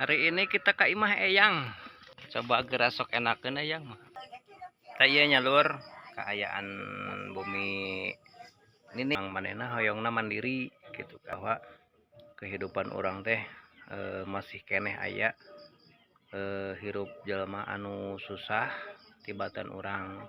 Hari ini kita ke Imah Eyang. Coba gerasok enakeun Eyang mah. Taya nyalur keayaan bumi ini yang manena hoyongna mandiri gitu bahwa kehidupan orang teh masih keneh aya hirup jelema anu susah tibatan orang.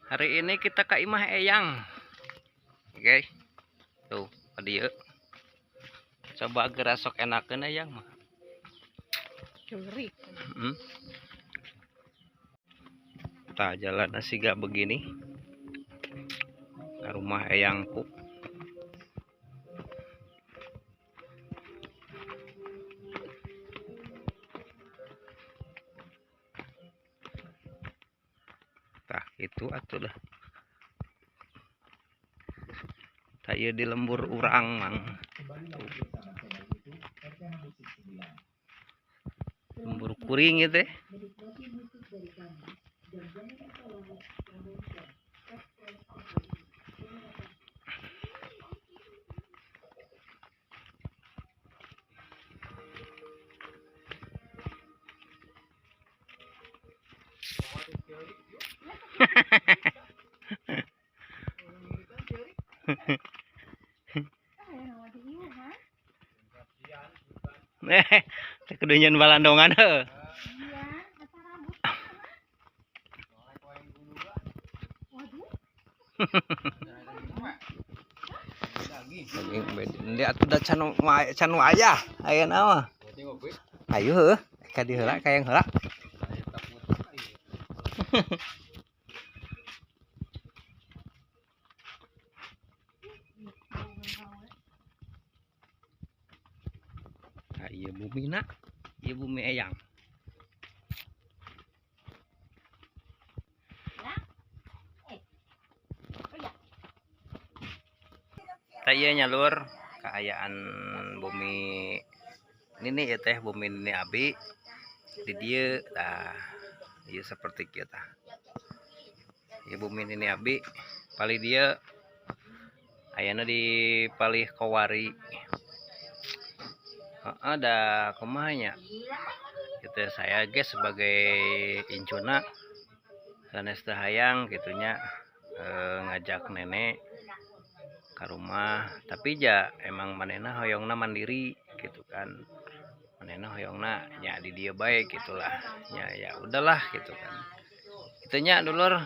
Hari ini kita ke Imah Eyang. Oke. Tuh, dia. Coba gerasok enakeun Eyang mah. Curi. Tah jalan nasi gak begini. Ke rumah Eyangku. Tah itu atuh dah. Taya di lembur urang mang. Lembur kuring gitu. Kedunyan balandongan heuh. Dia atuh da canu aya ayeuna mah. Ayo heuh, ka di heula ka yang heula. Nah, ieu bumina, ieu bumi Eyang. Taya nyalur keayaan bumi ini ya teh bumi ini abi di dieu tah ieu seperti kieu tah. Ieu bumi ini abi palih dia ayana di palih Kowari. Ada kumanya. Gitu saya guys sebagai incuna sanes teh hayang gitunya ngajak nenek ke rumah, tapi ja emang manena hoyongna mandiri gitu kan. Manena hoyongna nya di dia baik gitulah. Ya udahlah gitu kan. Itunya dulur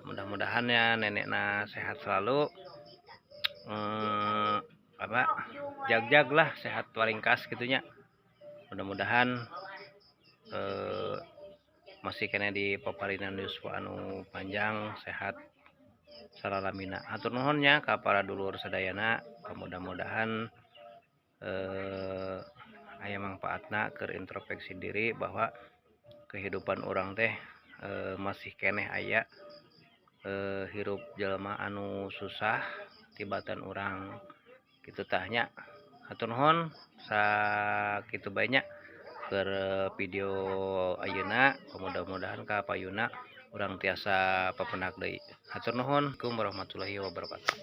mudah-mudahan ya nenekna sehat selalu. Jag lah sehat waringkas gitunya. Mudah-mudahan masih kena di paparinan yuswa anu panjang sehat salalamina. Hatur nuhunnya ka para dulur sadayana, mudah-mudahan aya manfaatna keur introspeksi diri bahwa kehidupan orang teh masih keneh aya hirup jelema anu susah tibatan orang gitu tahnya. Hatur nuhun sakitu banyak ke video ayeuna, mudah-mudahan ka payuna urang tiasa papenak deui. Hatur nuhun. Assalamualaikum warahmatullahi wabarakatuh.